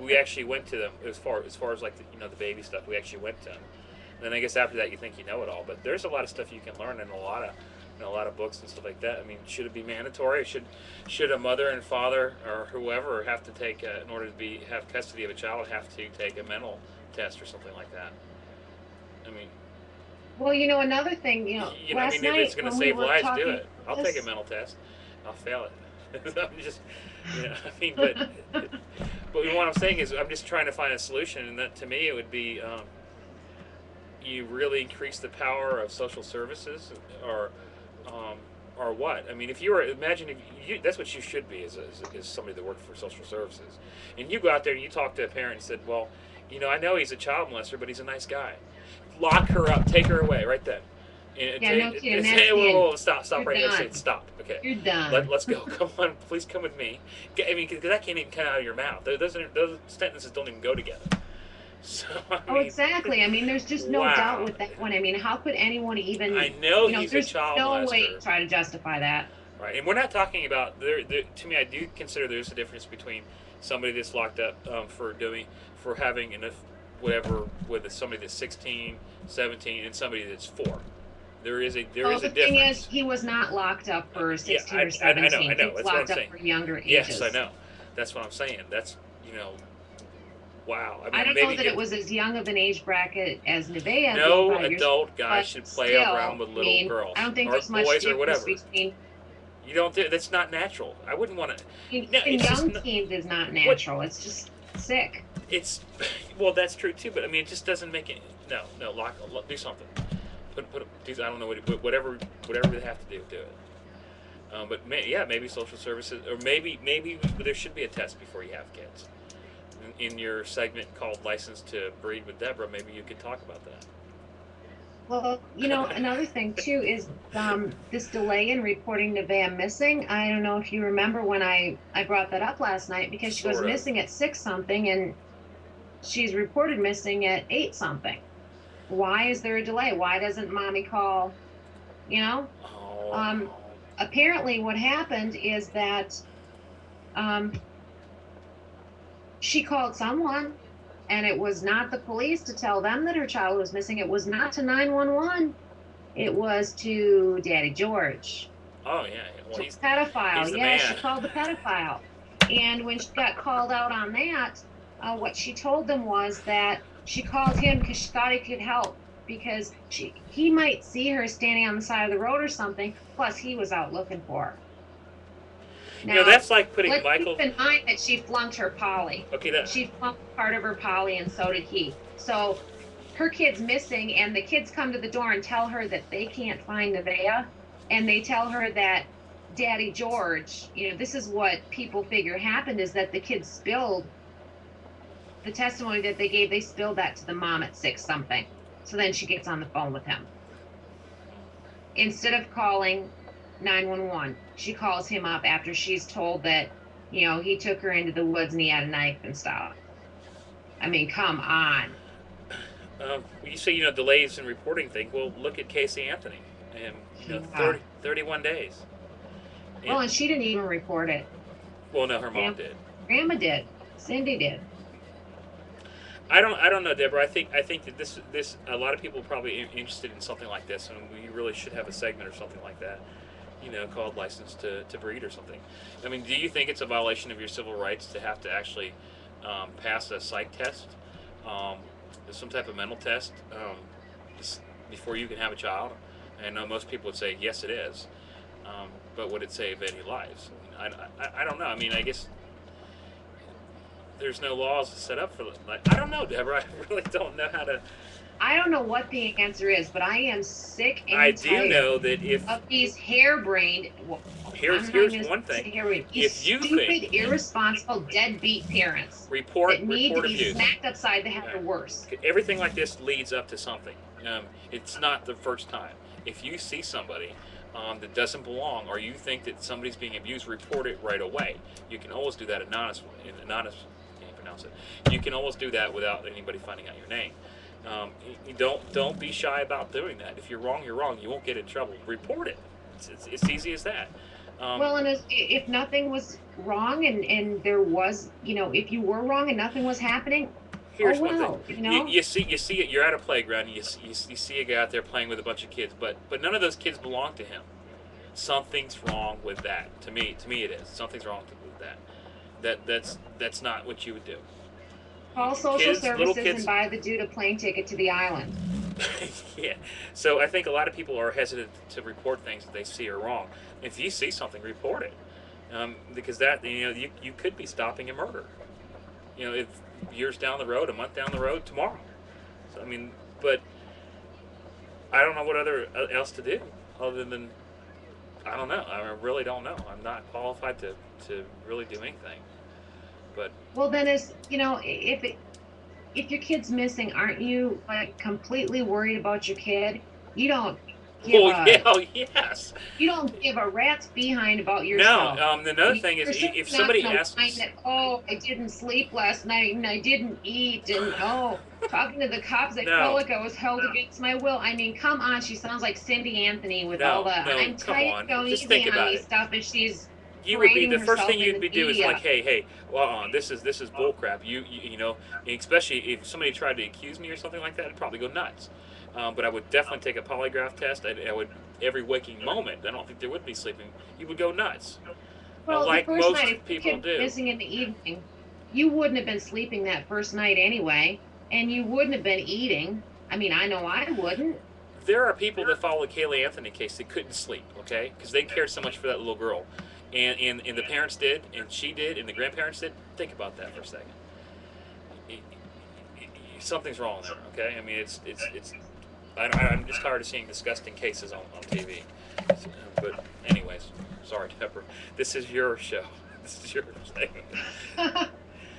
we actually went to them as far as like the baby stuff. We actually went to them. And then I guess after that you think you know it all, but there's a lot of stuff you can learn in a lot of books and stuff like that. I mean, should it be mandatory? Should a mother and father or whoever have to take in order to have custody of a child have to take a mental test or something like that? I mean. Well, another thing, last night if it's going to save lives, do it. I'll take a this. mental test. I'll fail it. I'm just, but what I'm saying is, I'm just trying to find a solution, and that to me it would be, you really increase the power of social services, or what? I mean, if you were, imagine that's what you should be is somebody that works for social services, and you go out there and you talk to a parent and said, well, I know he's a child molester, but he's a nice guy. Lock her up, take her away right then. No kidding. Stop right here. Stop. Okay. You're done. Let's go. Come on, please come with me. I mean, because that can't even come out of your mouth. Those sentences don't even go together. So, exactly. I mean, there's just no doubt with that one. I mean, how could anyone even? I know he's a child molester. There's no way to try to justify that. Right, and we're not talking about to me, I do consider there's a difference between somebody that's locked up for having enough whatever with somebody that's 16, 17, and somebody that's 4. There is a difference. The thing is, he was not locked up for 16 or 17. I know. He was locked up for younger ages. Yes, I know. That's what I'm saying. That's, wow. I mean, I don't know that it was as young of an age bracket as Nevaeh. No adult guy should play around with little girls. I don't think or there's much boys or whatever. Between. You don't. That's not natural. I wouldn't want to. Young teens is not natural. It's just sick. Well, that's true too. But I mean, it just doesn't make it. No. Do something. I don't know whatever they have to do it. Yeah, maybe social services, or maybe there should be a test before you have kids. In your segment called "License to Breed with Deborah," maybe you could talk about that. Well, another thing too is this delay in reporting Nevaeh missing. I don't know if you remember when I brought that up last night, because she goes Sort of. missing at 6 something and she's reported missing at 8 something. Why is there a delay? Why doesn't mommy call? You know? Oh. Apparently what happened is that she called someone, and it was not the police to tell them that her child was missing. It was not to 911. It was to Daddy George. Oh yeah. Well, he's pedophile. He's the Yeah, man. she called the pedophile. And when she got called out on that, what she told them was that she called him because she thought he could help, because he might see her standing on the side of the road or something. Plus, he was out looking for her. Now, that's like putting let's Michael. keep in mind that she flunked her poly. Okay, she flunked part of her poly, and so did he. So her kid's missing, and the kids come to the door and tell her that they can't find Nevaeh, and they tell her that Daddy George, this is what people figure happened, is that the kids spilled the testimony that they gave. They spilled that to the mom at 6 something. So then she gets on the phone with him. Instead of calling 911, she calls him up after she's told that, he took her into the woods and he had a knife and stuff. I mean, come on. You say, delays in reporting things. Well, look at Casey Anthony. And, 31 days. Well, and she didn't even report it. Well, no, her mom did. Grandma did. Cindy did. I don't know, Deborah. I think that this a lot of people are probably interested in something like this, and we really should have a segment or something like that, called "License to Breed" or something. I mean, do you think it's a violation of your civil rights to have to actually pass a psych test, some type of mental test, before you can have a child? I know most people would say yes, it is, but would it save any lives? I don't know. I mean, I guess there's no laws set up for like. I don't know, Deborah. I really don't know how to. I don't know what the answer is, but I am sick and I tired do know that if of these harebrained. Well, here's one thing. If you stupid, irresponsible, deadbeat parents that need to be abuse. smacked upside the head or worse. Everything like this leads up to something. It's not the first time. If you see somebody that doesn't belong, or you think that somebody's being abused, report it right away. You can always do that anonymously. Can't pronounce it. You can always do that without anybody finding out your name. Don't be shy about doing that. If you're wrong, you're wrong. You won't get in trouble. Report it. It's easy as that. Well, and if nothing was wrong, and there was, if you were wrong and nothing was happening, here's one thing. You see it. You're at a playground. And you see a guy out there playing with a bunch of kids, but none of those kids belong to him. Something's wrong with that. To me, it is. Something's wrong with that. That's not what you would do. Call social services and buy the dude a plane ticket to the island. Yeah. So I think a lot of people are hesitant to report things that they see are wrong. If you see something, report it, because that you could be stopping a murder. If years down the road, a month down the road, tomorrow. So I mean, but I don't know what else to do other than I don't know. I really don't know. I'm not qualified to really do anything. But well, then if your kid's missing, aren't you like completely worried about your kid? You don't give yes. You don't give a rat's behind about yourself. No. Another thing is if somebody asks that, I didn't sleep last night and I didn't eat, and talking to the cops, I felt like I was held against my will. I mean, come on, she sounds like Cindy Anthony with all the I'm tight, go easy on me stuff, and she's. You would be the first thing you'd be doing is like, hey, well, this is bullcrap. You know, especially if somebody tried to accuse me or something like that, I'd probably go nuts. But I would definitely take a polygraph test. I would every waking moment. I don't think there would be sleeping. You would go nuts. Well, like the first most night, people if do. Missing in the evening, you wouldn't have been sleeping that first night anyway, and you wouldn't have been eating. I mean, I know I wouldn't. There are people that follow the Kaylee Anthony case that couldn't sleep, okay, because they cared so much for that little girl. And the parents did, and she did, and the grandparents did. Think about that for a second. Something's wrong there, okay? I mean, it's I'm just tired of seeing disgusting cases on TV. But anyways, sorry, Deborah. This is your show. This is your segment.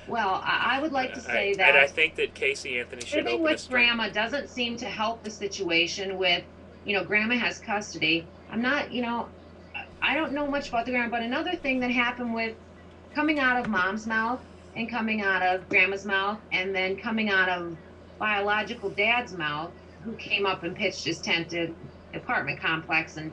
Well, I would like to say And I that think that Casey Anthony should living open a with string. grandma doesn't seem to help the situation with, grandma has custody. I'm not, I don't know much about the grandma, but another thing that happened with coming out of mom's mouth and coming out of grandma's mouth and then coming out of biological dad's mouth, who came up and pitched his tent at the apartment complex and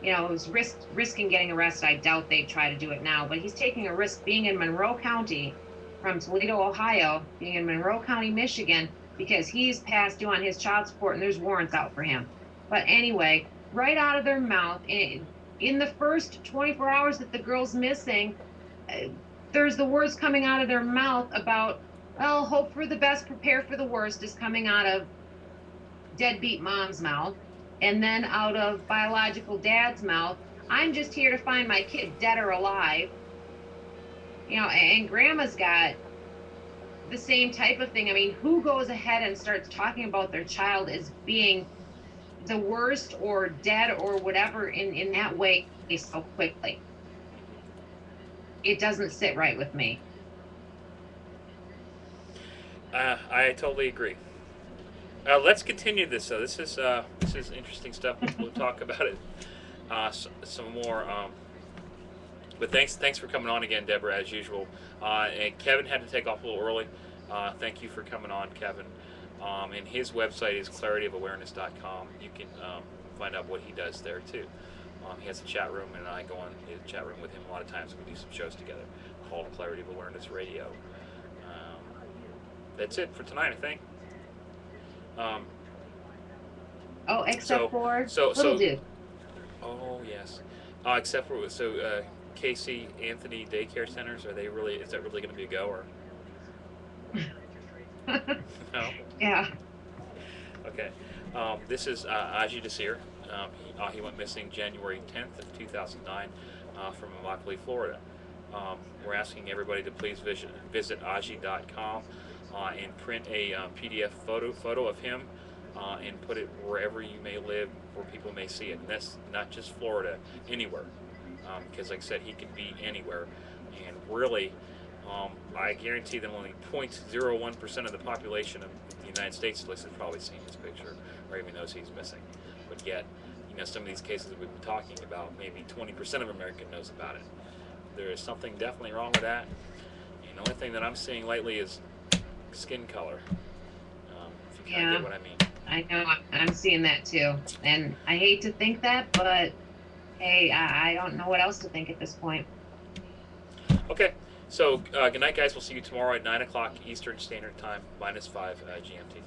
it was risking getting arrested. I doubt they'd try to do it now, but he's taking a risk being in Monroe County from Toledo, Ohio, being in Monroe County, Michigan, because he's past due on his child support and there's warrants out for him. But anyway, right out of their mouth, in the first 24 hours that the girl's missing, there's the words coming out of their mouth about, well, hope for the best, prepare for the worst, is coming out of deadbeat mom's mouth. And then out of biological dad's mouth, I'm just here to find my kid dead or alive. And grandma's got the same type of thing. I mean, who goes ahead and starts talking about their child as being the worst or dead or whatever in that way so quickly? It doesn't sit right with me. I totally agree. Let's continue this. So this is interesting stuff. We'll talk about it some more. But thanks for coming on again, Deborah, as usual. And Kevin had to take off a little early. Thank you for coming on, Kevin. And his website is clarityofawareness.com. You can find out what he does there too. He has a chat room, and I go on his chat room with him a lot of times. We do some shows together called Clarity of Awareness Radio. That's it for tonight, I think. Except for little dude. Oh yes, except for Casey Anthony daycare centers. Is that really going to be a go or? No. Yeah. Okay. This is Aji Desir. He went missing January 10th of 2009 from Immokalee, Florida. We're asking everybody to please visit aji.com and print a PDF photo of him and put it wherever you may live, where people may see it. And that's not just Florida, anywhere. Because like I said, he can be anywhere. And really, I guarantee that only 0.01% of the population of the United States has probably seen this picture or even knows he's missing. But yet, some of these cases that we've been talking about, maybe 20% of America knows about it. There is something definitely wrong with that. And the only thing that I'm seeing lately is skin color. If you kind of get what I mean. I know, I'm seeing that too. And I hate to think that, but hey, I don't know what else to think at this point. Okay. So, good night, guys. We'll see you tomorrow at 9 o'clock Eastern Standard Time, -5 GMT.